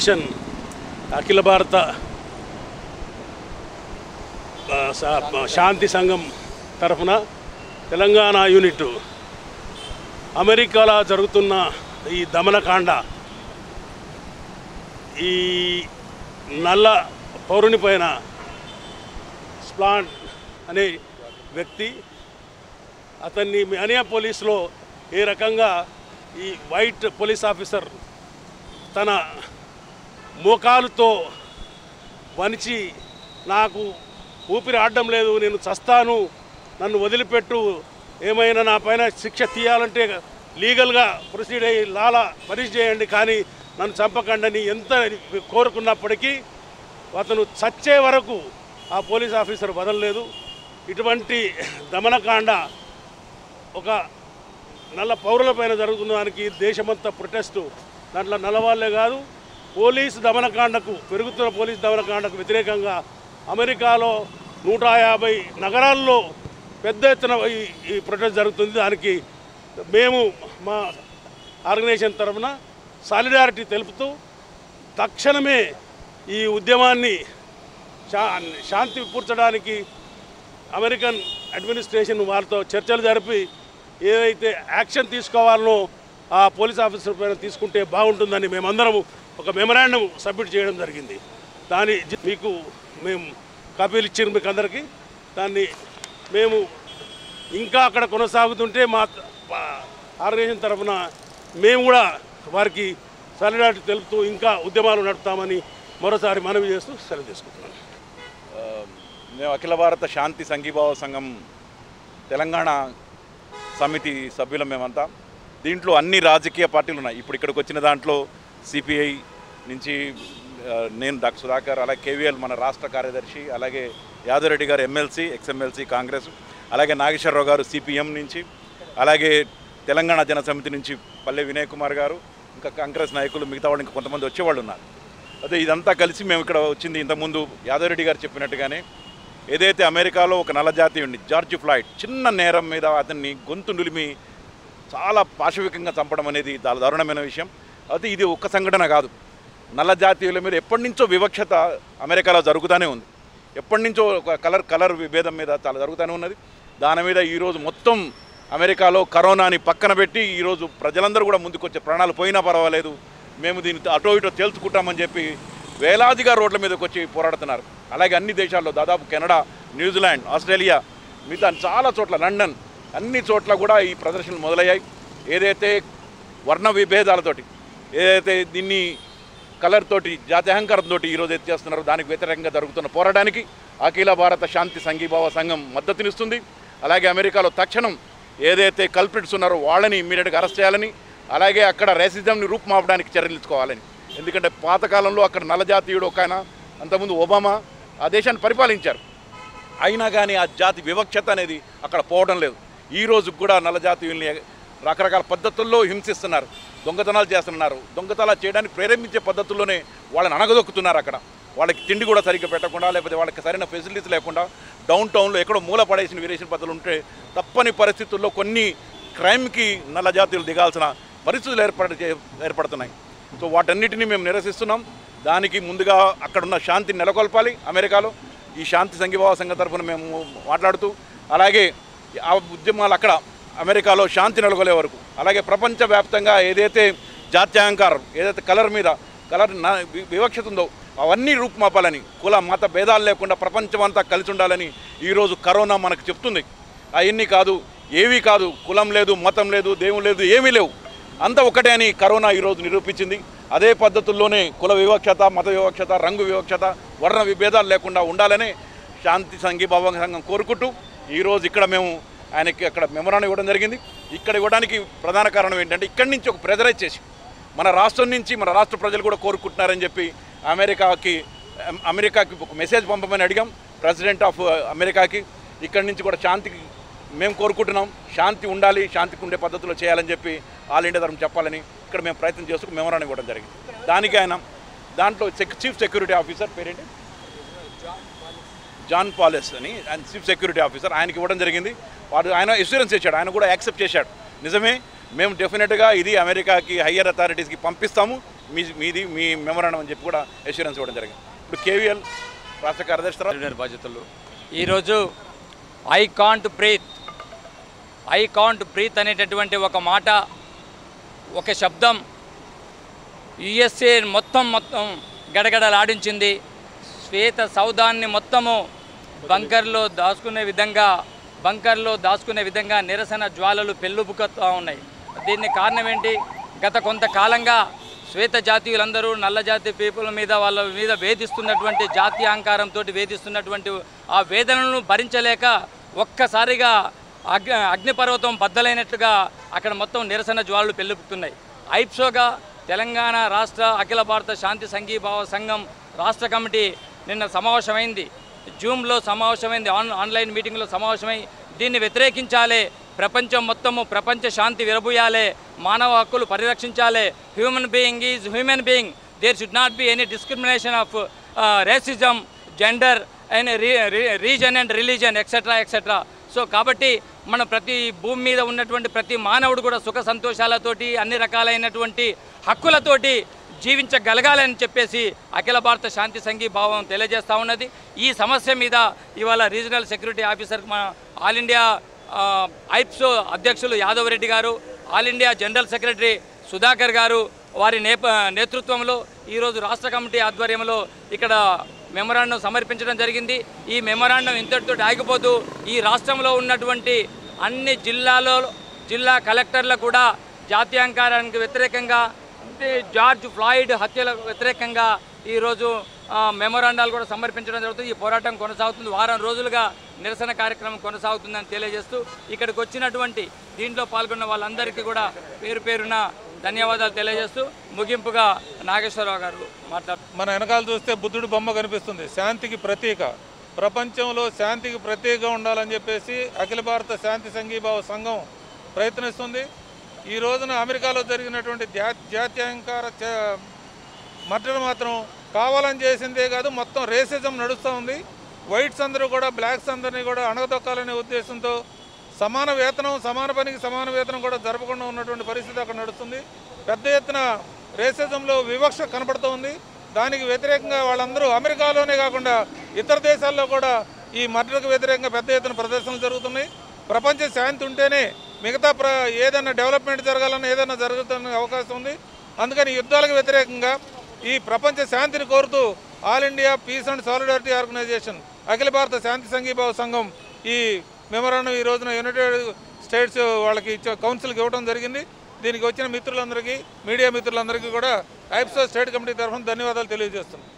Federation అఖిల భారత శాంతి సంఘం తరఫున తెలంగాణ యూనిట్ అమెరికాలో జరుగుతున్న ఈ దమనకాండ, ఈ నల్ల పౌరుని పైన స్ప్లాంట్ అనే వ్యక్తి అతన్ని మియాపోలిస్లో ఏ రకంగా ఈ వైట్ పోలీస్ ఆఫీసర్ తన మోకాలుతో వణిచి నాకు ఊపిరి ఆడడం లేదు, నేను చస్తాను, నన్ను వదిలిపెట్టు, ఏమైనా నా పైన శిక్ష తీయాలంటే లీగల్గా ప్రొసీడ్ అయ్యి పనిష్ చేయండి, కానీ నన్ను చంపకండి ఎంత కోరుకున్నప్పటికీ అతను చచ్చే వరకు ఆ పోలీస్ ఆఫీసర్ వదలలేదు. ఇటువంటి దమనకాండ ఒక నల్ల పౌరులపైన జరుగుతున్న దానికి దేశమంతా ప్రొటెస్టు. దాంట్లో నల్లవాళ్లే కాదు, పోలీసు దమనకాండకు, పెరుగుతున్న పోలీసు దమనకాండకు వ్యతిరేకంగా అమెరికాలో 150 నగరాల్లో పెద్ద ఎత్తున ఈ ప్రొటెస్ట్ జరుగుతుంది. దానికి మేము మా ఆర్గనైజేషన్ తరఫున సాలిడారిటీ తెలుపుతూ తక్షణమే ఈ ఉద్యమాన్ని శాంతి కూర్చడానికి అమెరికన్ అడ్మినిస్ట్రేషన్ వారితో చర్చలు జరిపి ఏదైతే యాక్షన్ తీసుకోవాలనో ఆ పోలీస్ ఆఫీసర్ పైన తీసుకుంటే బాగుంటుందని మేమందరం ఒక మెమరాండం సబ్మిట్ చేయడం జరిగింది. దాని మీకు మేము కాపీలు ఇచ్చారు మీకు అందరికీ. దాన్ని మేము ఇంకా అక్కడ కొనసాగుతుంటే మా ఆర్గనైజేషన్ తరఫున మేము కూడా వారికి సాలిడారిటీ తెలుపుతూ ఇంకా ఉద్యమాలు నడుపుతామని మరోసారి మనవి చేస్తూ సెలవు తీసుకుంటున్నాను. మేము అఖిల భారత శాంతి సంఘీభావ సంఘం తెలంగాణ సమితి సభ్యులం మేమంతా. దీంట్లో అన్ని రాజకీయ పార్టీలు ఉన్నాయి. ఇప్పుడు ఇక్కడికి వచ్చిన దాంట్లో సిపిఐ నుంచి నేను డాక్టర్ సుధాకర్, అలాగే కేవీఎల్ మన రాష్ట్ర కార్యదర్శి, అలాగే యాదవరెడ్డి గారు ఎమ్మెల్సీ, ఎక్స్ఎమ్మెల్సీ కాంగ్రెస్, అలాగే నాగేశ్వరరావు గారు సిపిఎం నుంచి, అలాగే తెలంగాణ జనసమితి నుంచి పల్లె వినయ్ కుమార్ గారు, ఇంకా కాంగ్రెస్ నాయకులు, మిగతా వాళ్ళు ఇంకా కొంతమంది వచ్చేవాళ్ళు ఉన్నారు. అదే ఇదంతా కలిసి మేము ఇక్కడ వచ్చింది. ఇంతకుముందు యాదవరెడ్డి గారు చెప్పినట్టుగానే ఏదైతే అమెరికాలో ఒక నల్లజాతీయుడిని జార్జ్ ఫ్లాయిడ్ చిన్న నేరం మీద అతన్ని గొంతు నులిమి చాలా పాశవికంగా చంపడం అనేది చాలా దారుణమైన విషయం. అయితే ఇది ఒక్క సంఘటన కాదు, నల్ల జాతీయుల మీద ఎప్పటి నుంచో వివక్షత అమెరికాలో జరుగుతూనే ఉంది. ఎప్పటి నుంచో ఒక కలర్ విభేదం మీద చాలా జరుగుతూనే ఉన్నది. దాని మీద ఈరోజు మొత్తం అమెరికాలో కరోనాని పక్కన పెట్టి ఈరోజు ప్రజలందరూ కూడా ముందుకొచ్చే, ప్రాణాలు పోయినా పర్వాలేదు, మేము దీన్ని అటో ఇటో తేల్చుకుంటామని చెప్పి వేలాదిగా రోడ్ల మీదకి వచ్చి పోరాడుతున్నారు. అలాగే అన్ని దేశాల్లో దాదాపు కెనడా, న్యూజిలాండ్, ఆస్ట్రేలియా, మిగతా చాలా చోట్ల, లండన్, అన్ని చోట్ల కూడా ఈ ప్రదర్శనలు మొదలయ్యాయి. ఏదైతే వర్ణ విభేదాలతోటి, ఏదైతే దీన్ని కలర్ తోటి, జాత్యహంకారంతో ఈరోజు ఎత్తేస్తున్నారో దానికి వ్యతిరేకంగా జరుగుతున్న పోరాటానికి అఖిల భారత శాంతి సంఘీభావ సంఘం మద్దతునిస్తుంది. అలాగే అమెరికాలో తక్షణం ఏదైతే కల్ప్రిట్స్ ఉన్నారో వాళ్ళని ఇమ్మీడియట్గా అరెస్ట్ చేయాలని, అలాగే అక్కడ రేసిజంని రూపుమాపడానికి చర్యలు తీసుకోవాలని. ఎందుకంటే పాతకాలంలో అక్కడ నల్లజాతీయుడు ఒక ఆయన, అంతకుముందు ఒబామా ఆ దేశాన్ని పరిపాలించారు, అయినా కానీ ఆ జాతి వివక్షత అనేది అక్కడ పోవడం లేదు. ఈ రోజు కూడా నల్లజాతీయుల్ని రకరకాల పద్ధతుల్లో హింసిస్తున్నారు, దొంగతనాలు చేస్తున్నారు. దొంగతనాలు చేయడానికి ప్రేరేపించే పద్ధతుల్లోనే వాళ్ళని అణగదొక్కుతున్నారు. అక్కడ వాళ్ళకి తిండి కూడా సరిగ్గా పెట్టకుండా, లేకపోతే వాళ్ళకి సరైన ఫెసిలిటీస్ లేకుండా, డౌన్ టౌన్లో ఎక్కడో మూల పడేసిన వీరేసిన పద్ధతులు ఉంటే తప్పని పరిస్థితుల్లో కొన్ని క్రైమ్కి నల్ల జాతీయులు దిగాల్సిన పరిస్థితులు ఏర్పడుతున్నాయి. సో వాటన్నిటినీ మేము నిరసిస్తున్నాం. దానికి ముందుగా అక్కడున్న శాంతిని నెలకొల్పాలి. అమెరికాలో ఈ శాంతి సంఘీభావ సంఘం తరఫున మేము మాట్లాడుతూ, అలాగే ఆ ఉద్యమాలు అక్కడ అమెరికాలో శాంతి నెలకొలే వరకు, అలాగే ప్రపంచవ్యాప్తంగా ఏదైతే జాత్యహంకారం, ఏదైతే కలర్ మీద వివక్షత ఉందో అవన్నీ రూపుమాపాలని, కుల మత భేదాలు లేకుండా ప్రపంచమంతా కలిసి ఉండాలని ఈరోజు కరోనా మనకు చెప్తుంది. అవన్నీ కాదు, ఏవీ కాదు, కులం లేదు, మతం లేదు, దేవుడు లేదు, ఏమీ లేవు, అంతా ఒకటే అని కరోనా ఈరోజు నిరూపించింది. అదే పద్ధతుల్లోనే కుల వివక్షత, మత వివక్షత, రంగు వివక్షత, వర్ణ విభేదాలు లేకుండా ఉండాలని శాంతి సంఘీభావ సంఘం కోరుకుంటూ ఈరోజు ఇక్కడ మేము ఆయనకి అక్కడ మెమోరాండం ఇవ్వడం జరిగింది. ఇక్కడ ఇవ్వడానికి ప్రధాన కారణం ఏంటంటే ఇక్కడి నుంచి ఒక ప్రెజరైజ్ చేసి మన రాష్ట్రం నుంచి మన రాష్ట్ర ప్రజలు కూడా కోరుకుంటున్నారని చెప్పి అమెరికాకి ఒక మెసేజ్ పంపమని అడిగాం ప్రెసిడెంట్ ఆఫ్ అమెరికాకి. ఇక్కడి నుంచి కూడా శాంతికి మేము కోరుకుంటున్నాం, శాంతి ఉండాలి, శాంతికి ఉండే పద్ధతిలో చేయాలని చెప్పి ఆల్ ఇండియా తరఫున చెప్పాలని ఇక్కడ మేము ప్రయత్నం చేస్తూ మెమోరాండం ఇవ్వడం జరిగింది. దానికి ఆయన దాంట్లో చీఫ్ సెక్యూరిటీ ఆఫీసర్ పేరేంటి, జాన్ పాలెస్ అని, ఆయన చీఫ్ సెక్యూరిటీ ఆఫీసర్, ఆయనకి ఇవ్వడం జరిగింది. ఆయన అష్యూరెన్స్ ఇచ్చాడు, ఆయన కూడా యాక్సెప్ట్ చేశాడు. నిజమే మేము డెఫినెట్గా ఇది అమెరికాకి హయ్యర్ అథారిటీస్కి పంపిస్తాము, మీ మెమోరాండం అని చెప్పి కూడా అష్యూరెన్స్ ఇవ్వడం జరిగింది. ఇప్పుడు కేవీఎల్ రాష్ట్ర కార్యదర్శి బాధ్యతలు ఈరోజు ఐ కాంట్ బ్రీత్ అనేటటువంటి ఒక మాట, ఒక శబ్దం యుఎస్ఏ మొత్తం గడగడలాడించింది. శ్వేత సౌధాన్ని మొత్తము బంకర్లో దాచుకునే విధంగా నిరసన జ్వాలలు పెళ్ళుబుకుతూ ఉన్నాయి. దీనికి కారణం ఏంటి? గత కొంతకాలంగా శ్వేత జాతీయులందరూ నల్ల జాతి పీపుల్ మీద వాళ్ళ మీద వేధిస్తున్నటువంటి జాతీయ అహంకారంతో వేధిస్తున్నటువంటి ఆ వేదనను భరించలేక ఒక్కసారిగా అగ్నిపర్వతం బద్దలైనట్టుగా అక్కడ మొత్తం నిరసన జ్వాలలు పెళ్ళుపుతున్నాయి. ఐప్సోగా తెలంగాణ రాష్ట్ర అఖిల భారత శాంతి సంఘీభావ సంఘం రాష్ట్ర కమిటీ నిన్న సమావేశమైంది, జూమ్లో సమావేశమైంది, ఆన్లైన్ మీటింగ్లో సమావేశమై దీన్ని వ్యతిరేకించాలి, ప్రపంచం మొత్తము ప్రపంచ శాంతి విరబూయాలి, మానవ హక్కులు పరిరక్షించాలి, human being is human being, there should not be any discrimination of racism, gender and reason and religion etcetera. So కాబట్టి మన ప్రతి భూమి మీద ఉన్నటువంటి ప్రతి మానవుడు కూడా సుఖ సంతోషాలతోటి అన్ని రకాలైనటువంటి హక్కులతోటి జీవించగలగాలని చెప్పేసి అఖిల భారత శాంతి సంఘీభావం తెలియజేస్తూ ఉన్నది. ఈ సమస్య మీద ఇవాళ రీజనల్ సెక్యూరిటీ ఆఫీసర్ మన ఆల్ ఇండియా ఐప్సో అధ్యక్షులు యాదవ్ రెడ్డి గారు, all India general secretary Sudhakar గారు వారి నేతృత్వంలో ఈరోజు రాష్ట్ర కమిటీ ఆధ్వర్యంలో ఇక్కడ మెమోరాండం సమర్పించడం జరిగింది. ఈ మెమోరాండం ఇంతటితో ఆగిపోతూ ఈ రాష్ట్రంలో ఉన్నటువంటి అన్ని జిల్లా కలెక్టర్లు కూడా జాతీయాంకారానికి వ్యతిరేకంగా, జార్జ్ ఫ్లాయిడ్ హత్యలకు వ్యతిరేకంగా ఈరోజు మెమోరాండాలు కూడా సమర్పించడం జరుగుతుంది. ఈ పోరాటం కొనసాగుతుంది, వారం రోజులుగా నిరసన కార్యక్రమం కొనసాగుతుందని తెలియజేస్తూ ఇక్కడికి వచ్చినటువంటి దీంట్లో పాల్గొన్న వాళ్ళందరికీ కూడా పేరున ధన్యవాదాలు తెలియజేస్తూ ముగింపుగా నాగేశ్వరరావు గారు మాట్లాడుతున్నారు. మన వెనకాల చూస్తే బుద్ధుడి బొమ్మ కనిపిస్తుంది, శాంతికి ప్రతీక. ప్రపంచంలో శాంతికి ప్రతీకగా ఉండాలని చెప్పేసి అఖిల భారత శాంతి సంఘీభావ సంఘం ప్రయత్నిస్తుంది. ఈ రోజున అమెరికాలో జరిగినటువంటి జాత్యహంకార మర్డర్ మాత్రం కావాలని చేసిందే కాదు, మొత్తం రేసిజం నడుస్తూ ఉంది. వైట్స్ అందరూ కూడా బ్లాక్స్ అందరినీ కూడా అణగదొక్కాలనే ఉద్దేశంతో సమాన వేతనం, సమాన పనికి సమాన వేతనం కూడా జరపకుండా ఉన్నటువంటి పరిస్థితి అక్కడ నడుస్తుంది. పెద్ద ఎత్తున రేసిజంలో వివక్ష కనపడుతూ ఉంది. దానికి వ్యతిరేకంగా వాళ్ళందరూ అమెరికాలోనే కాకుండా ఇతర దేశాల్లో కూడా ఈ మర్డర్కు వ్యతిరేకంగా పెద్ద ఎత్తున ప్రదర్శనలు జరుగుతున్నాయి. ప్రపంచ శాంతి ఉంటేనే మిగతా ఏదైనా డెవలప్మెంట్ జరగాలన్నా ఏదైనా జరుగుతున్న అవకాశం ఉంది. అందుకని యుద్ధాలకు వ్యతిరేకంగా ఈ ప్రపంచ శాంతిని కోరుతూ all India peace and solidarity organisation అఖిల భారత శాంతి సంఘీభావ సంఘం ఈ మెమోరాండం ఈ రోజున యునైటెడ్ స్టేట్స్ వాళ్ళకి కౌన్సిల్కి ఇవ్వడం జరిగింది. దీనికి వచ్చిన మిత్రులందరికీ, మీడియా మిత్రులందరికీ కూడా ఐప్సో స్టేట్ కమిటీ తరఫున ధన్యవాదాలు తెలియజేస్తున్నాం.